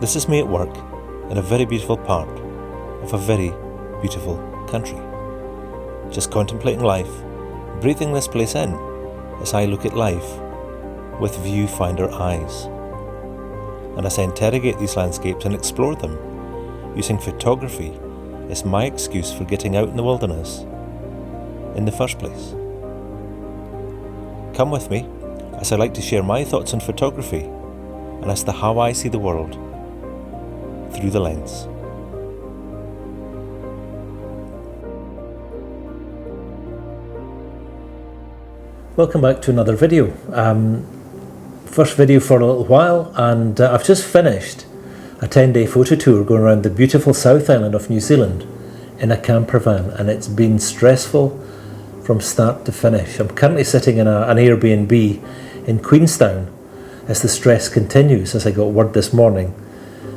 This is me at work in a very beautiful part of a very beautiful country. Just contemplating life, breathing this place in as I look at life with viewfinder eyes. And as I interrogate these landscapes and explore them, using photography as my excuse for getting out in the wilderness in the first place. Come with me as I like to share my thoughts on photography and as to how I see the world through the lens. Welcome back to another video. First video for a little while, and I've just finished a 10-day photo tour going around the beautiful South Island of New Zealand in a camper van, and it's been stressful from start to finish. I'm currently sitting in an Airbnb in Queenstown as the stress continues, as I got word this morning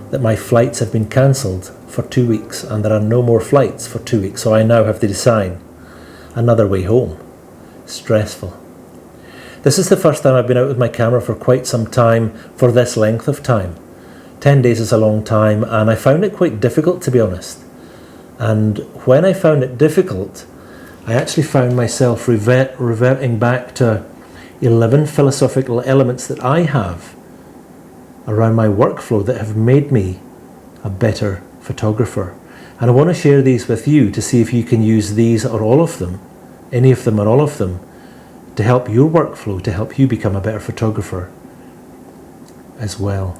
that my flights have been cancelled for 2 weeks and there are no more flights for 2 weeks, so I now have to design another way home. Stressful. This is the first time I've been out with my camera for quite some time for this length of time. 10 days is a long time, and I found it quite difficult, to be honest. And when I found it difficult, I actually found myself reverting back to 11 philosophical elements that I have around my workflow that have made me a better photographer. And I want to share these with you to see if you can use these or all of them, any of them or all of them, to help your workflow, to help you become a better photographer as well.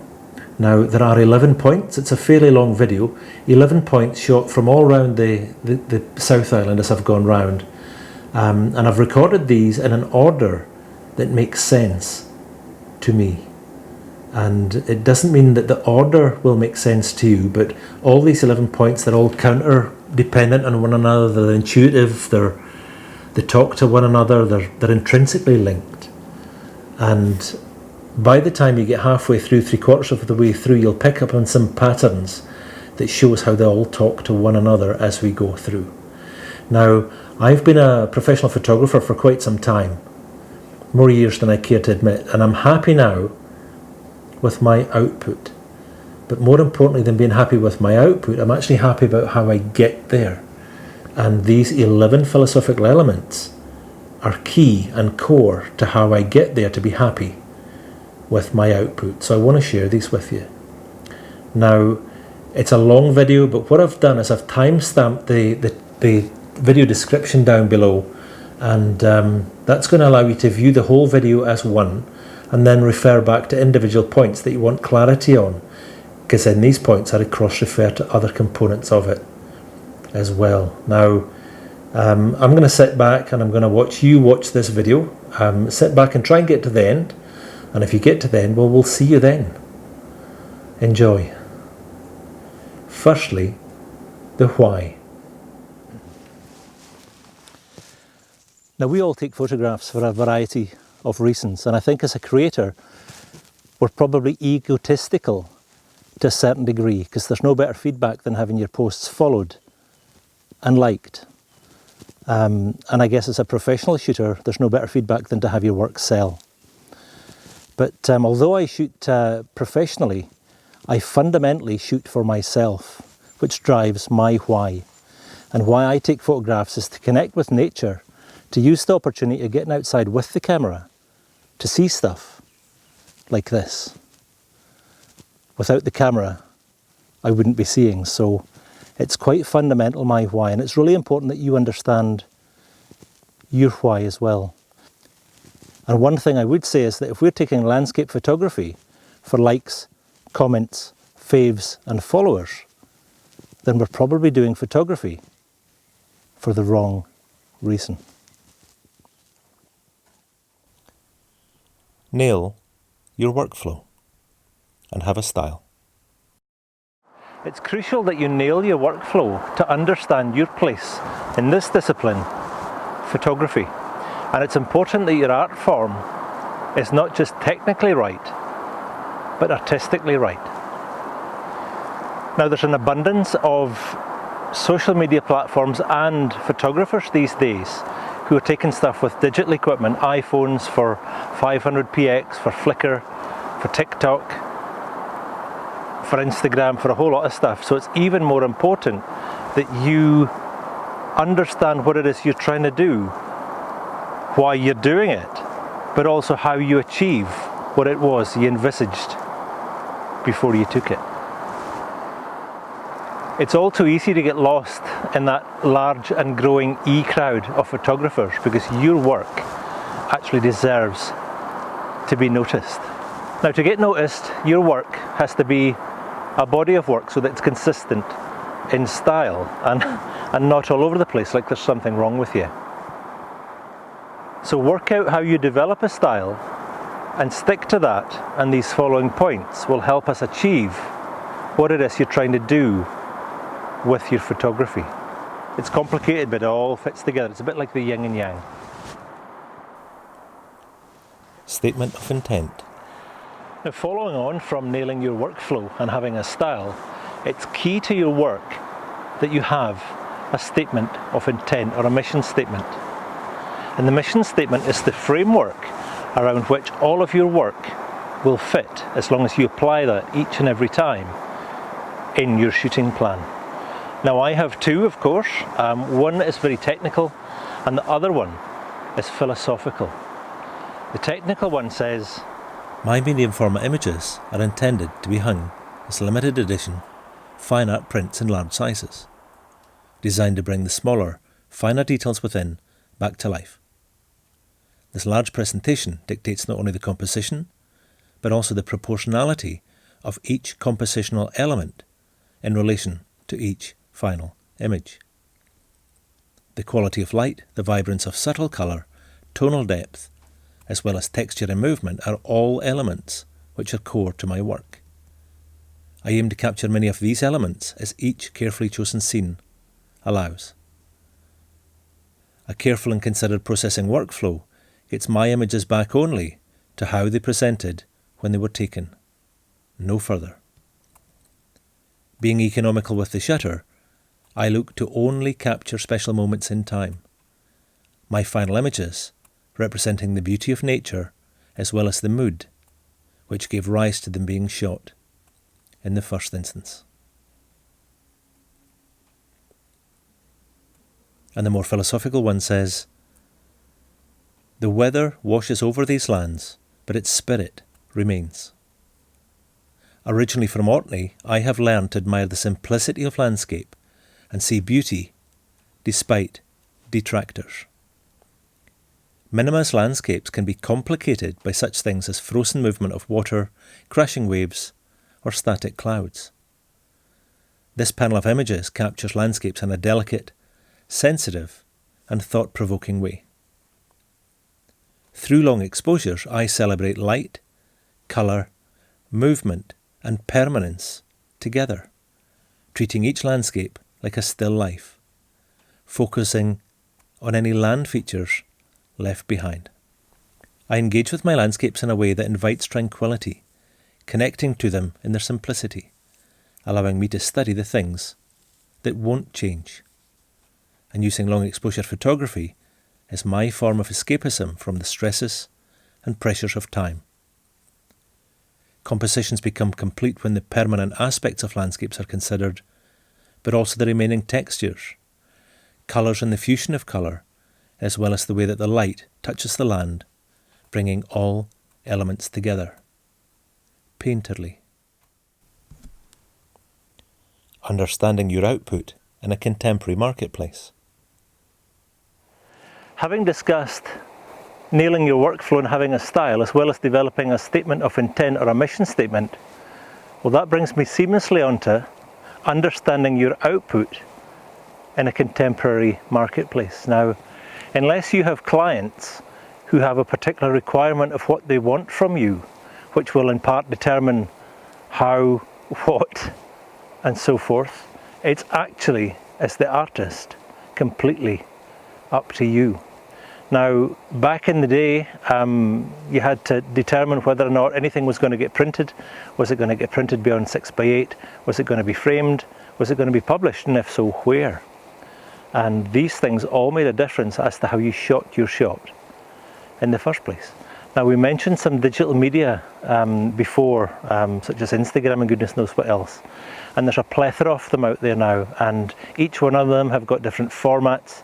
Now, there are 11 points. It's a fairly long video. 11 points shot from all around the South Island as I've gone round. And I've recorded these in an order that makes sense to me. And it doesn't mean that the order will make sense to you, but all these 11 points, they're all counter-dependent on one another. They're intuitive, they talk to one another, they're intrinsically linked. And by the time you get halfway through, 3/4 of the way through, you'll pick up on some patterns that show us how they all talk to one another as we go through. Now, I've been a professional photographer for quite some time, more years than I care to admit, and I'm happy now with my output. But more importantly than being happy with my output, I'm actually happy about how I get there. And these 11 philosophical elements are key and core to how I get there to be happy with my output. So I want to share these with you. Now, it's a long video, but what I've done is I've time-stamped the video description down below, and that's going to allow you to view the whole video as one and then refer back to individual points that you want clarity on, because then these points are cross-refer to other components of it as well. Now, I'm going to sit back and I'm going to watch you watch this video. Sit back and try and get to the end. And if you get to the end, well, we'll see you then. Enjoy. Firstly, the why. Now, we all take photographs for a variety of reasons, and I think as a creator, we're probably egotistical to a certain degree, because there's no better feedback than having your posts followed and liked. And I guess as a professional shooter, there's no better feedback than to have your work sell. But although I shoot professionally, I fundamentally shoot for myself, which drives my why. And why I take photographs is to connect with nature, to use the opportunity of getting outside with the camera, to see stuff like this. Without the camera, I wouldn't be seeing. So it's quite fundamental, my why, and it's really important that you understand your why as well. And one thing I would say is that if we're taking landscape photography for likes, comments, faves and followers, then we're probably doing photography for the wrong reason. Nail your workflow and have a style. It's crucial that you nail your workflow to understand your place in this discipline, photography. And it's important that your art form is not just technically right, but artistically right. Now, there's an abundance of social media platforms and photographers these days who are taking stuff with digital equipment, iPhones for 500px, for Flickr, for TikTok, for Instagram, for a whole lot of stuff. So it's even more important that you understand what it is you're trying to do, why you're doing it, but also how you achieve what it was you envisaged before you took it. It's all too easy to get lost in that large and growing crowd of photographers, because your work actually deserves to be noticed. Now, to get noticed, your work has to be a body of work so that it's consistent in style and not all over the place like there's something wrong with you. So work out how you develop a style and stick to that, and these following points will help us achieve what it is you're trying to do with your photography. It's complicated, but it all fits together. It's a bit like the yin and yang. Statement of intent. Now, following on from nailing your workflow and having a style, it's key to your work that you have a statement of intent, or a mission statement. And the mission statement is the framework around which all of your work will fit, as long as you apply that each and every time in your shooting plan. Now, I have two, of course. One is very technical and the other one is philosophical. The technical one says, my medium format images are intended to be hung as limited edition fine art prints in large sizes, designed to bring the smaller, finer details within back to life. This large presentation dictates not only the composition, but also the proportionality of each compositional element in relation to each final image. The quality of light, the vibrance of subtle colour, tonal depth, as well as texture and movement are all elements which are core to my work. I aim to capture many of these elements as each carefully chosen scene allows. A careful and considered processing workflow gets my images back only to how they presented when they were taken, no further. Being economical with the shutter, I look to only capture special moments in time. My final images representing the beauty of nature as well as the mood which gave rise to them being shot in the first instance. And the more philosophical one says, the weather washes over these lands, but its spirit remains. Originally from Orkney, I have learned to admire the simplicity of landscape and see beauty despite detractors. Minimalist landscapes can be complicated by such things as frozen movement of water, crashing waves, or static clouds. This panel of images captures landscapes in a delicate, sensitive, and thought-provoking way. Through long exposures, I celebrate light, colour, movement, and permanence together, treating each landscape like a still life, focusing on any land features left behind. I engage with my landscapes in a way that invites tranquility, connecting to them in their simplicity, allowing me to study the things that won't change, and using long exposure photography as my form of escapism from the stresses and pressures of time. Compositions become complete when the permanent aspects of landscapes are considered, but also the remaining textures, colours and the fusion of colour, as well as the way that the light touches the land, bringing all elements together, painterly. Understanding your output in a contemporary marketplace. Having discussed nailing your workflow and having a style, as well as developing a statement of intent or a mission statement, well, that brings me seamlessly onto understanding your output in a contemporary marketplace. Now, unless you have clients who have a particular requirement of what they want from you, which will in part determine how, what, and so forth, it's actually, as the artist, completely up to you. Now, back in the day, you had to determine whether or not anything was going to get printed. Was it going to get printed beyond 6x8? Was it going to be framed? Was it going to be published? And if so, where? And these things all made a difference as to how you shot your shot in the first place. Now, we mentioned some digital media before, such as Instagram and goodness knows what else. And there's a plethora of them out there now, and each one of them have got different formats,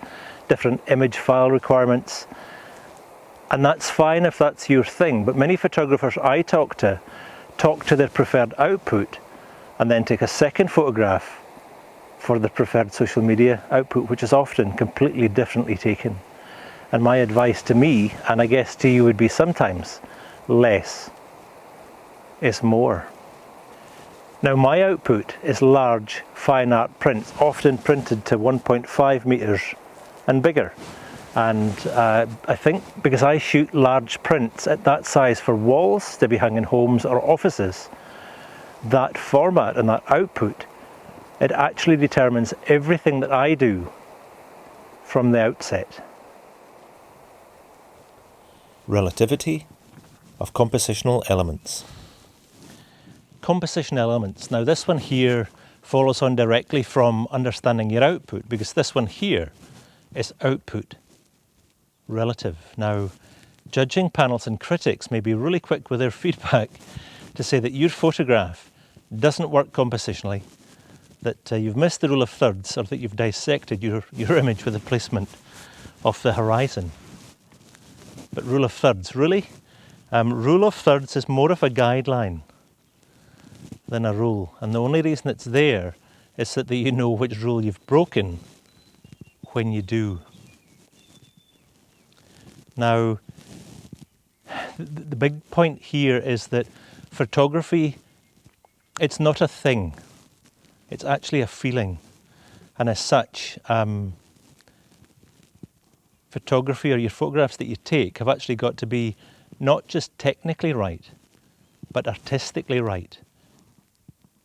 different image file requirements. And that's fine if that's your thing, but many photographers I talk to their preferred output and then take a second photograph for their preferred social media output, which is often completely differently taken. And my advice to me, and I guess to you, would be sometimes less is more. Now, my output is large fine art prints, often printed to 1.5 meters and bigger. And I think because I shoot large prints at that size for walls to be hung in homes or offices, that format and that output, it actually determines everything that I do from the outset. Relativity of compositional elements. Composition elements. Now, this one here follows on directly from understanding your output, because this one here is output relative. Now, judging panels and critics may be really quick with their feedback to say that your photograph doesn't work compositionally, that you've missed the rule of thirds, or that you've dissected your image with the placement of the horizon. But rule of thirds, really? Rule of thirds is more of a guideline than a rule. And the only reason it's there is that you know which rule you've broken when you do. Now, the big point here is that photography, it's not a thing. It's actually a feeling. And as such, photography, or your photographs that you take, have actually got to be not just technically right, but artistically right,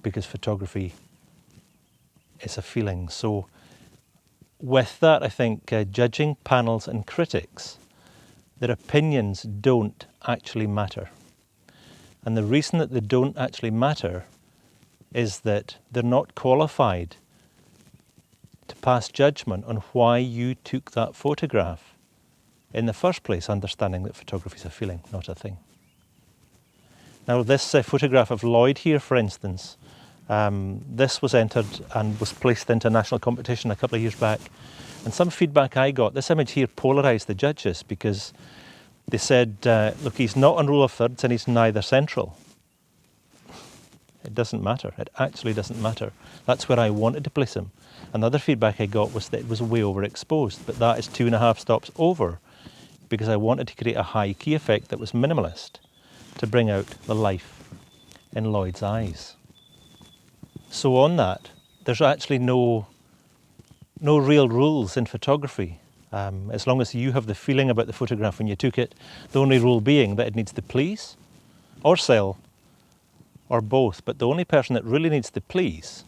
because photography is a feeling. So with that, I think judging panels and critics, their opinions don't actually matter. And the reason that they don't actually matter is that they're not qualified to pass judgment on why you took that photograph in the first place, understanding that photography is a feeling, not a thing. Now, this photograph of Lloyd here, for instance, this was entered and was placed into a national competition a couple of years back. And some feedback I got, this image here polarised the judges, because they said, look, he's not on rule of thirds and he's neither central. It doesn't matter. It actually doesn't matter. That's where I wanted to place him. Another feedback I got was that it was way overexposed, but that is 2.5 stops over, because I wanted to create a high key effect that was minimalist to bring out the life in Lloyd's eyes. So on that, there's actually no real rules in photography. As long as you have the feeling about the photograph when you took it, the only rule being that it needs to please or sell or both. But the only person that really needs to please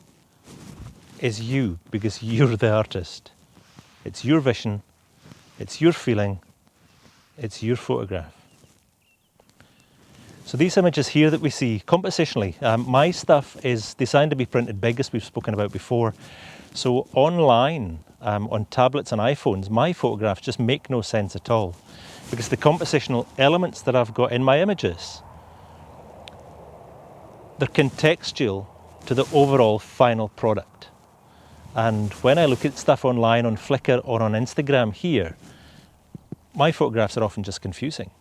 is you, because you're the artist. It's your vision, it's your feeling, it's your photograph. So these images here that we see compositionally, my stuff is designed to be printed big, as we've spoken about before. So online, on tablets and iPhones, my photographs just make no sense at all, because the compositional elements that I've got in my images, they're contextual to the overall final product. And when I look at stuff online on Flickr or on Instagram here, my photographs are often just confusing.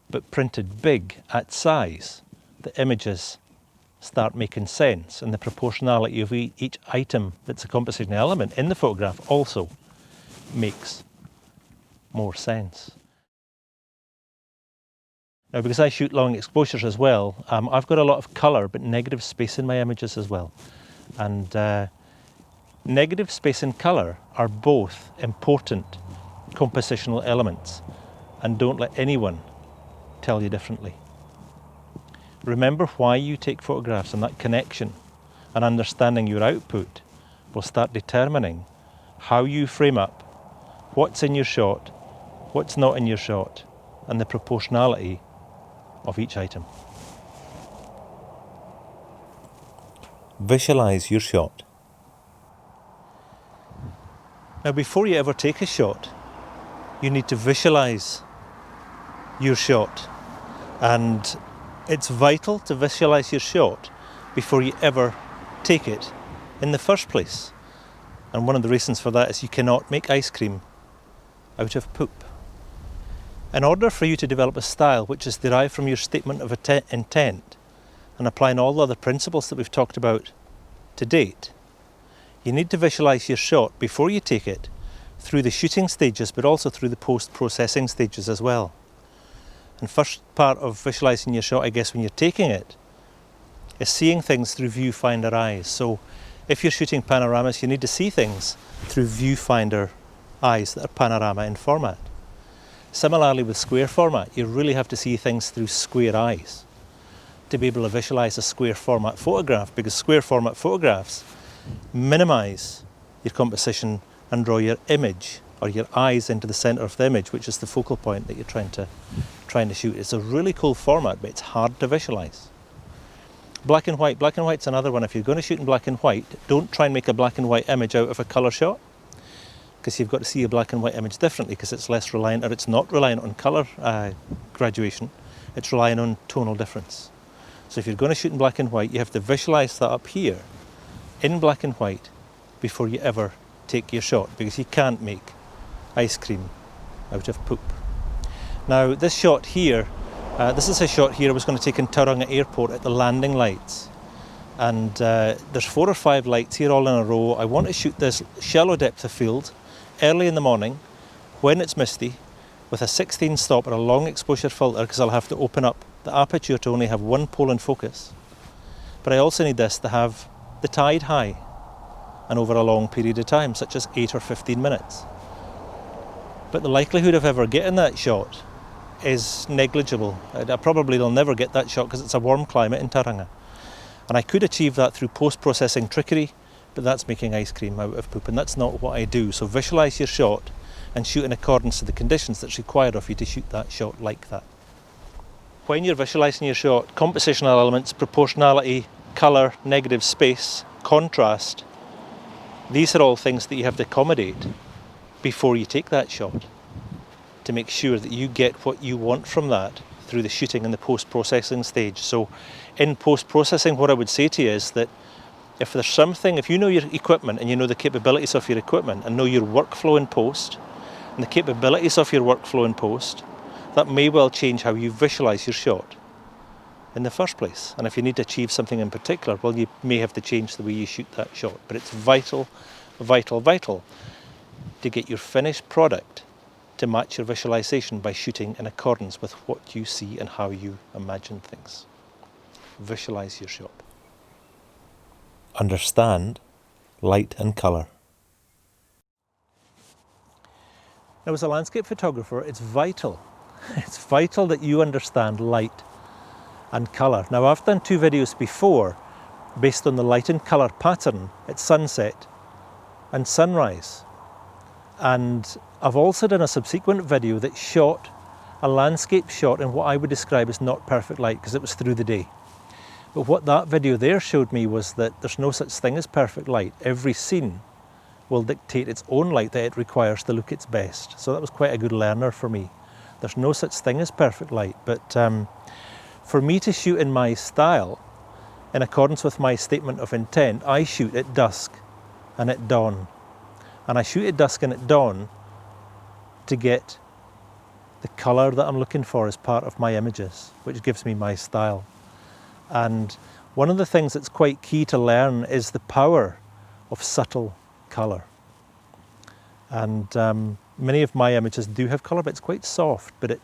But printed big at size, the images start making sense, and the proportionality of each item that's a composition element in the photograph also makes more sense. Now, because I shoot long exposures as well, I've got a lot of colour but negative space in my images as well. And negative space and colour are both important compositional elements, and don't let anyone tell you differently. Remember why you take photographs, and that connection and understanding your output will start determining how you frame up, what's in your shot, what's not in your shot, and the proportionality of each item. Visualise your shot. Now, before you ever take a shot, you need to visualise your shot. And it's vital to visualise your shot before you ever take it in the first place. And one of the reasons for that is you cannot make ice cream out of poop. In order for you to develop a style which is derived from your statement of intent and applying all the other principles that we've talked about to date, you need to visualise your shot before you take it through the shooting stages, but also through the post-processing stages as well. And first part of visualising your shot, I guess, when you're taking it, is seeing things through viewfinder eyes. So if you're shooting panoramas, you need to see things through viewfinder eyes that are panorama in format. Similarly with square format, you really have to see things through square eyes to be able to visualise a square format photograph, because square format photographs minimise your composition and draw your image or your eyes into the centre of the image, which is the focal point that you're trying to shoot. It's a really cool format, but it's hard to visualise. Black and white's another one. If you're going to shoot in black and white, don't try and make a black and white image out of a colour shot, because you've got to see a black and white image differently, because it's less reliant, or it's not reliant on colour graduation, it's relying on tonal difference. So if you're going to shoot in black and white, you have to visualise that up here in black and white before you ever take your shot, because you can't make ice cream out of poop. Now this shot here, this is a shot here I was going to take in Tauranga Airport at the landing lights, and there's 4 or 5 lights here all in a row. I want to shoot this shallow depth of field early in the morning when it's misty with a 16 stop or a long exposure filter, because I'll have to open up the aperture to only have one pole in focus. But I also need this to have the tide high and over a long period of time, such as 8 or 15 minutes. But the likelihood of ever getting that shot is negligible. I probably will never get that shot because it's a warm climate in Tauranga. And I could achieve that through post-processing trickery, but that's making ice cream out of poop, and that's not what I do. So visualise your shot and shoot in accordance to the conditions that's required of you to shoot that shot like that. When you're visualising your shot, compositional elements, proportionality, colour, negative space, contrast, these are all things that you have to accommodate before you take that shot to make sure that you get what you want from that through the shooting and the post-processing stage. So in post-processing, what I would say to you is that if there's something, if you know your equipment and you know the capabilities of your equipment and know your workflow in post and the capabilities of your workflow in post, that may well change how you visualise your shot in the first place. And if you need to achieve something in particular, well, you may have to change the way you shoot that shot. But it's vital, vital, vital to get your finished product to match your visualisation by shooting in accordance with what you see and how you imagine things. Visualise your shot. Understand light and colour. Now, as a landscape photographer, it's vital that you understand light and colour. Now, I've done 2 videos before based on the light and colour pattern at sunset and sunrise. And I've also done a subsequent video that shot a landscape shot in what I would describe as not perfect light, because it was through the day. But what that video there showed me was that there's no such thing as perfect light. Every scene will dictate its own light that it requires to look its best. So that was quite a good learner for me. There's no such thing as perfect light, but for me to shoot in my style, in accordance with my statement of intent, I shoot at dusk and at dawn. And I shoot at dusk and at dawn to get the colour that I'm looking for as part of my images, which gives me my style. And one of the things that's quite key to learn is the power of subtle colour. And many of my images do have colour, but it's quite soft. But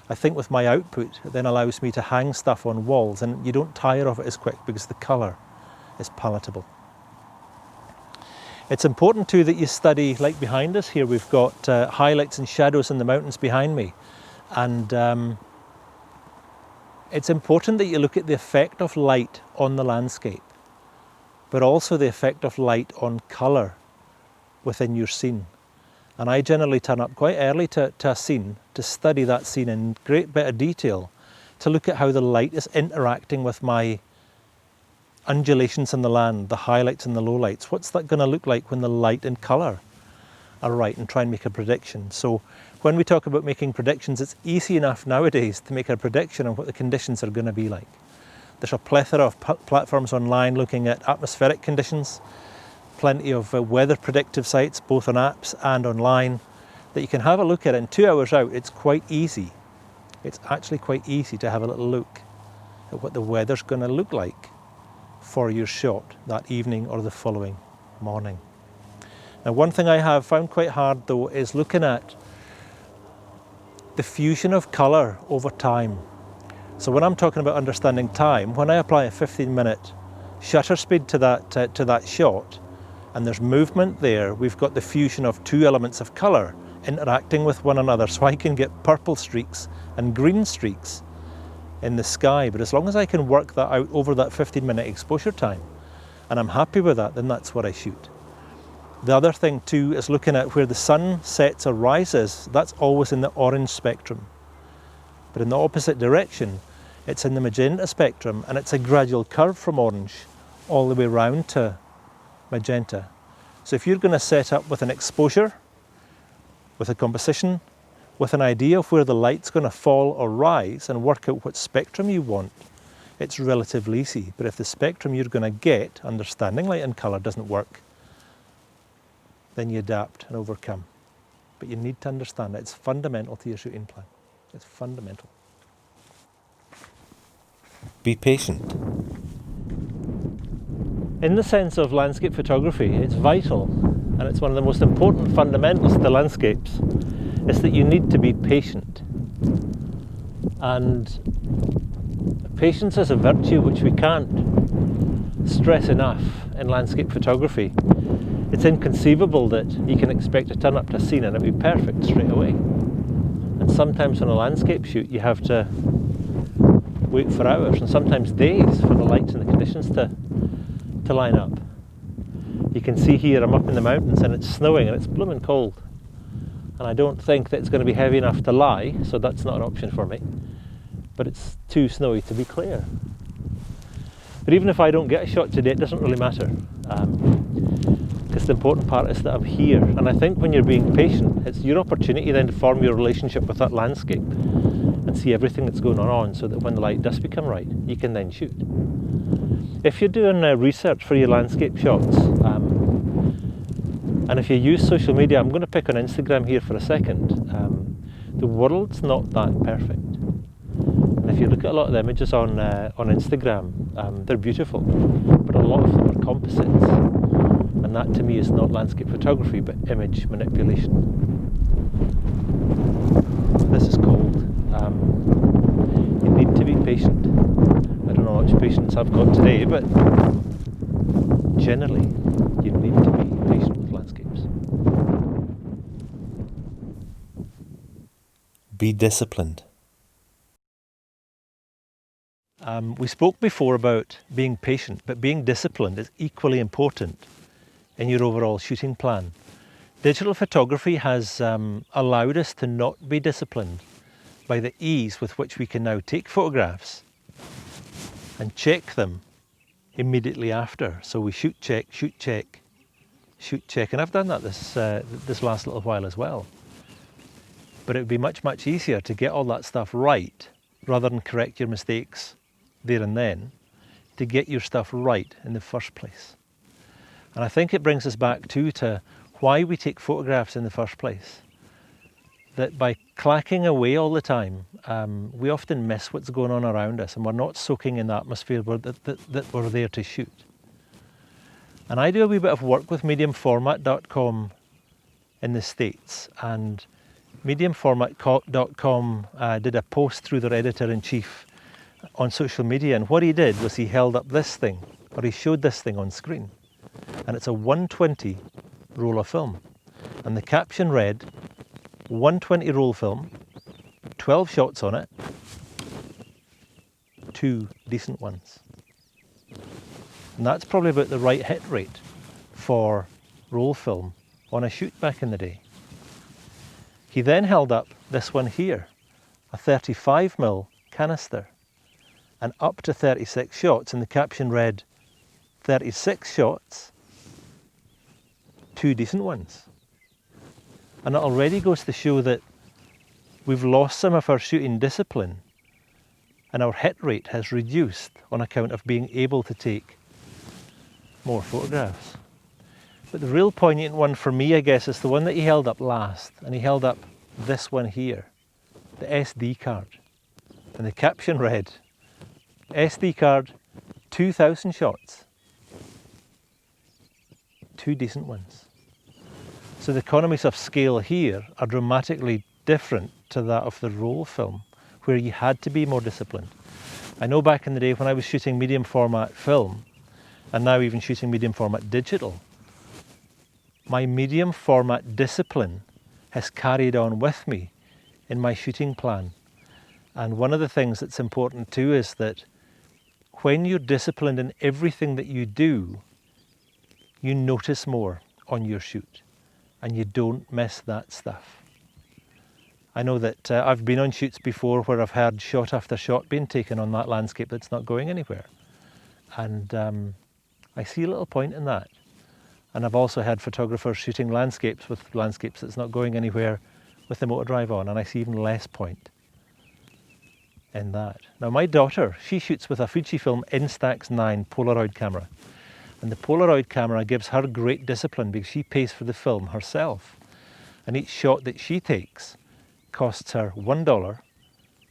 I think with my output, it then allows me to hang stuff on walls, and you don't tire of it as quick because the colour is palatable. It's important too that you study, like behind us here, we've got highlights and shadows in the mountains behind me. And it's important that you look at the effect of light on the landscape, but also the effect of light on colour within your scene. And I generally turn up quite early to a scene to study that scene in great bit of detail, to look at how the light is interacting with my undulations in the land, the highlights and the lowlights. What's that going to look like when the light and colour are right, and try and make a prediction. So when we talk about making predictions, it's easy enough nowadays to make a prediction on what the conditions are going to be like. There's a plethora of platforms online looking at atmospheric conditions, plenty of weather predictive sites, both on apps and online, that you can have a look at. And 2 hours out, it's quite easy. It's actually quite easy to have a little look at what the weather's going to look like for your shot that evening or the following morning. Now, one thing I have found quite hard though is looking at the fusion of colour over time. So when I'm talking about understanding time, when I apply a 15-minute shutter speed to that shot, and there's movement there, we've got the fusion of two elements of colour interacting with one another, so I can get purple streaks and green streaks in the sky. But as long as I can work that out over that 15-minute exposure time, and I'm happy with that, then that's what I shoot. The other thing too is looking at where the sun sets or rises. That's always in the orange spectrum. But in the opposite direction, it's in the magenta spectrum, and it's a gradual curve from orange all the way round to magenta. So if you're going to set up with an exposure, with a composition, with an idea of where the light's going to fall or rise, and work out what spectrum you want, it's relatively easy. But if the spectrum you're going to get, understanding light and colour, doesn't work, then you adapt and overcome. But you need to understand that it's fundamental to your shooting plan. It's fundamental. Be patient. In the sense of landscape photography, it's vital, and it's one of the most important fundamentals to landscapes, is that you need to be patient. And patience is a virtue which we can't stress enough in landscape photography. It's inconceivable that you can expect to turn up to a scene and it'll be perfect straight away. And sometimes on a landscape shoot you have to wait for hours and sometimes days for the lights and the conditions to line up. You can see here I'm up in the mountains and it's snowing and it's blooming cold. And I don't think that it's going to be heavy enough to lie, so that's not an option for me. But it's too snowy to be clear. But even if I don't get a shot today, it doesn't really matter. Because the important part is that I'm here. And I think when you're being patient, it's your opportunity then to form your relationship with that landscape and see everything that's going on, so that when the light does become right, you can then shoot. If you're doing research for your landscape shots, and if you use social media, I'm going to pick on Instagram here for a second, the world's not that perfect. And if you look at a lot of the images on Instagram, they're beautiful, but a lot of them are composites. And that to me is not landscape photography, but image manipulation. This is cold. You need to be patient. I don't know how much patience I've got today, but generally you need to be patient with landscapes. Be disciplined. We spoke before about being patient, but being disciplined is equally important in your overall shooting plan. Digital photography has allowed us to not be disciplined by the ease with which we can now take photographs and check them immediately after. So we shoot, check, shoot, check, shoot, check. And I've done that this last little while as well. But it would be much, much easier to get all that stuff right rather than correct your mistakes there and then, to get your stuff right in the first place. And I think it brings us back too to why we take photographs in the first place. That by clacking away all the time, we often miss what's going on around us, and we're not soaking in the atmosphere that we're there to shoot. And I do a wee bit of work with mediumformat.com in the States, and mediumformat.com did a post through their editor-in-chief on social media, and what he did was he held up this thing, or he showed this thing on screen, and it's a 120 roll of film, and the caption read 120 roll film, 12 shots on it, 2 decent ones. And that's probably about the right hit rate for roll film on a shoot back in the day. He then held up this one here, a 35mm canister, and up to 36 shots, and the caption read 36 shots, 2 decent ones. And it already goes to show that we've lost some of our shooting discipline and our hit rate has reduced on account of being able to take more photographs. But the real poignant one for me, I guess, is the one that he held up last, and he held up this one here, the SD card. And the caption read, SD card, 2,000 shots. 2 decent ones. So the economies of scale here are dramatically different to that of the roll film, where you had to be more disciplined. I know back in the day when I was shooting medium format film, and now even shooting medium format digital, my medium format discipline has carried on with me in my shooting plan. And one of the things that's important too is that when you're disciplined in everything that you do, you notice more on your shoot and you don't miss that stuff. I know that I've been on shoots before where I've had shot after shot being taken on that landscape that's not going anywhere. And I see a little point in that. And I've also had photographers shooting landscapes with landscapes that's not going anywhere with the motor drive on, and I see even less point in that. Now my daughter, she shoots with a Fujifilm Instax 9 Polaroid camera. And the Polaroid camera gives her great discipline because she pays for the film herself. And each shot that she takes costs her $1,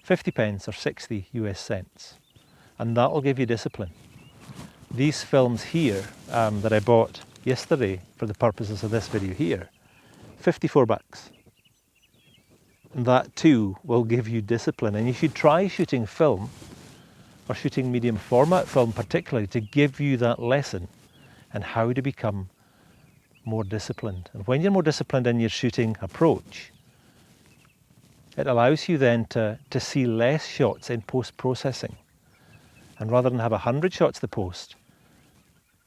50 pence or 60 US cents. And that'll give you discipline. These films here that I bought yesterday for the purposes of this video here, 54 bucks. And that too will give you discipline. And you should try shooting film, or shooting medium format film particularly, to give you that lesson and how to become more disciplined. And when you're more disciplined in your shooting approach, it allows you then to see less shots in post-processing. And rather than have 100 shots to post,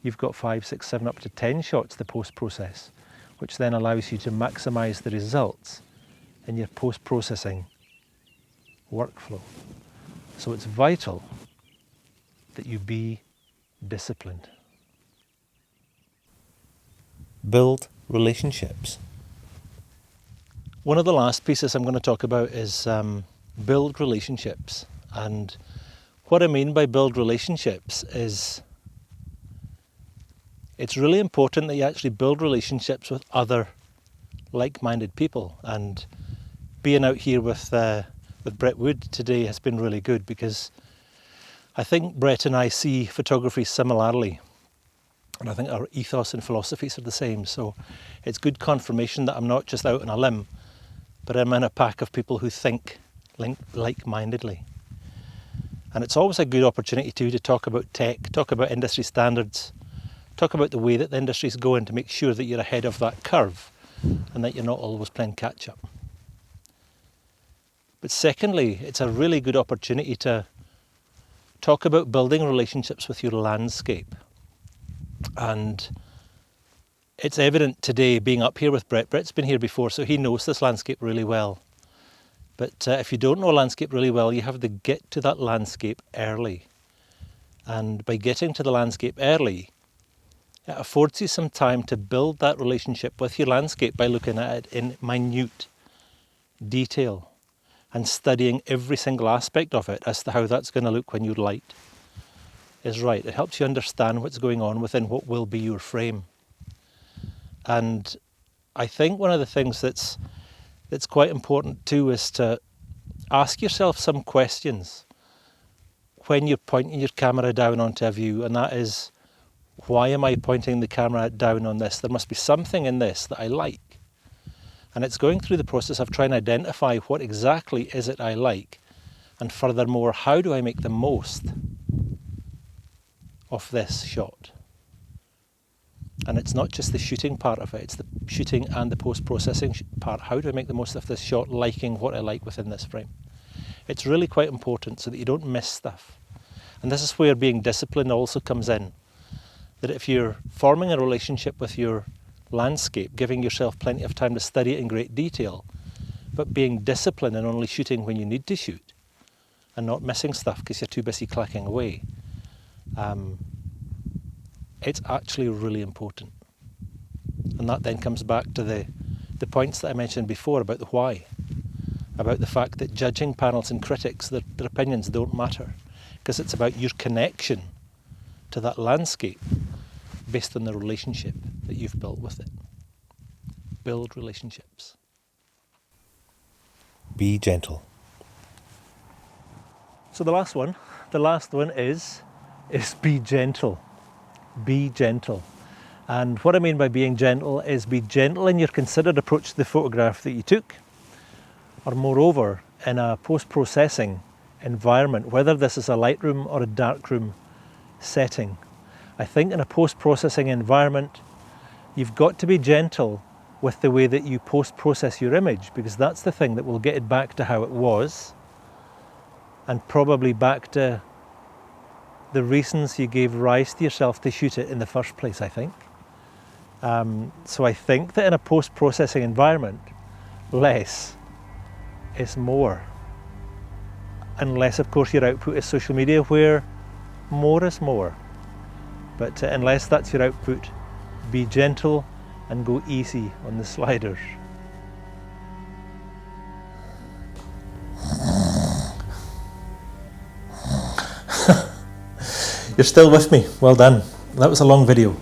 you've got 5, 6, 7, up to 10 shots to post-process, which then allows you to maximize the results in your post-processing workflow. So it's vital that you be disciplined. Build relationships. One of the last pieces I'm going to talk about is build relationships. And what I mean by build relationships is it's really important that you actually build relationships with other like-minded people. And being out here with Brett Wood today has been really good because I think Brett and I see photography similarly. And I think our ethos and philosophies are the same. So it's good confirmation that I'm not just out on a limb, but I'm in a pack of people who think like-mindedly. And it's always a good opportunity too to talk about tech, talk about industry standards, talk about the way that the industry is going to make sure that you're ahead of that curve and that you're not always playing catch up. But secondly, it's a really good opportunity to talk about building relationships with your landscape. And it's evident today being up here with Brett. Brett's been here before, so he knows this landscape really well. But if you don't know a landscape really well, you have to get to that landscape early. And by getting to the landscape early, it affords you some time to build that relationship with your landscape by looking at it in minute detail and studying every single aspect of it as to how that's going to look when your light is right. It helps you understand what's going on within what will be your frame. And I think one of the things that's quite important too is to ask yourself some questions when you're pointing your camera down onto a view, and that is, why am I pointing the camera down on this? There must be something in this that I like. And it's going through the process of trying to identify what exactly is it I like, and furthermore, how do I make the most of this shot? And it's not just the shooting part of it, it's the shooting and the post-processing part. How do I make the most of this shot, liking what I like within this frame? It's really quite important so that you don't miss stuff. And this is where being disciplined also comes in. That if you're forming a relationship with your landscape, giving yourself plenty of time to study it in great detail, but being disciplined and only shooting when you need to shoot, and not missing stuff because you're too busy clacking away, it's actually really important. And that then comes back to the points that I mentioned before about the why. about the fact that judging panels and critics, their opinions don't matter, because it's about your connection to that landscape based on the relationship that you've built with it. Build relationships. Be gentle. So the last one is be gentle. Be gentle. And what I mean by being gentle is be gentle in your considered approach to the photograph that you took, or moreover, in a post-processing environment, whether this is a Lightroom or a darkroom setting. I think in a post-processing environment, you've got to be gentle with the way that you post-process your image, because that's the thing that will get it back to how it was, and probably back to the reasons you gave rise to yourself to shoot it in the first place, I think. So I think that in a post-processing environment, less is more. Unless, of course, your output is social media, where more is more. But unless that's your output, be gentle and go easy on the sliders. You're still with me. Well done. That was a long video.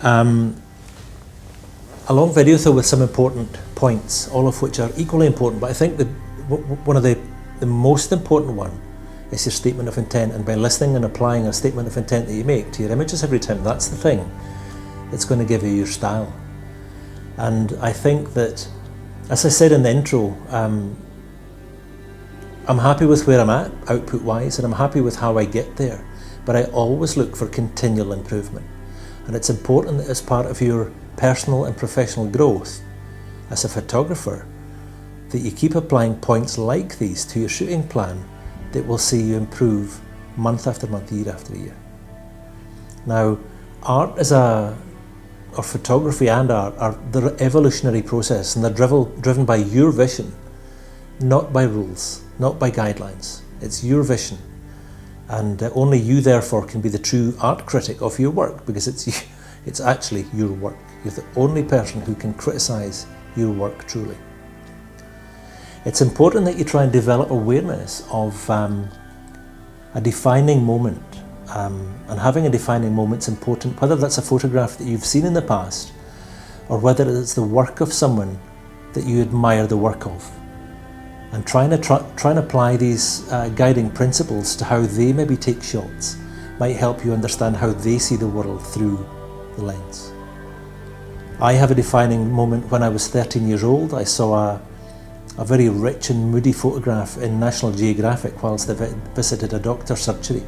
A long video though with some important points, all of which are equally important, but I think that one of the most important one is your statement of intent, and by listening and applying a statement of intent that you make to your images every time, that's the thing that's going to give you your style. And I think that, as I said in the intro, I'm happy with where I'm at output wise, and I'm happy with how I get there, but I always look for continual improvement. And it's important that as part of your personal and professional growth as a photographer, that you keep applying points like these to your shooting plan that will see you improve month after month, year after year. Now, art is or photography and art are the evolutionary process, and they're driven by your vision, not by rules, not by guidelines. It's your vision. And only you, therefore, can be the true art critic of your work, because it's actually your work. You're the only person who can criticise your work truly. It's important that you try and develop awareness of a defining moment. And having a defining moment is important, whether that's a photograph that you've seen in the past, or whether it's the work of someone that you admire the work of. And try and apply these guiding principles to how they maybe take shots might help you understand how they see the world through the lens. I have a defining moment when I was 13 years old. I saw a very rich and moody photograph in National Geographic whilst I visited a doctor's surgery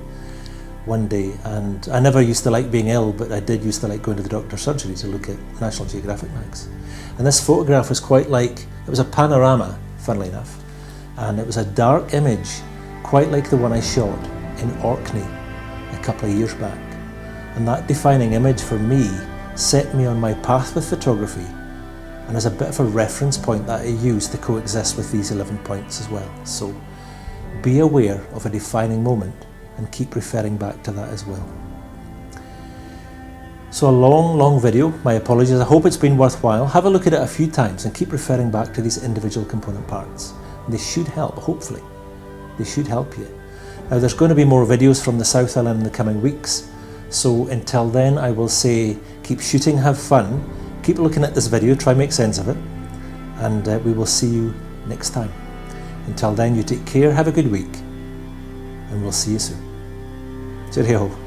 one day, and I never used to like being ill, but I did used to like going to the doctor's surgery to look at National Geographic mags. And this photograph was quite like, it was a panorama, funnily enough, and it was a dark image, quite like the one I shot in Orkney a couple of years back. And that defining image for me set me on my path with photography, and as a bit of a reference point that I use to coexist with these 11 points as well. So be aware of a defining moment and keep referring back to that as well. So a long video, my apologies. I hope it's been worthwhile. Have a look at it a few times and keep referring back to these individual component parts. They should help, hopefully. They should help you. Now there's going to be more videos from the South Island in the coming weeks. So until then, I will say keep shooting, have fun, keep looking at this video, try and make sense of it, and we will see you next time. Until then, you take care, have a good week, and we'll see you soon. Cheerio.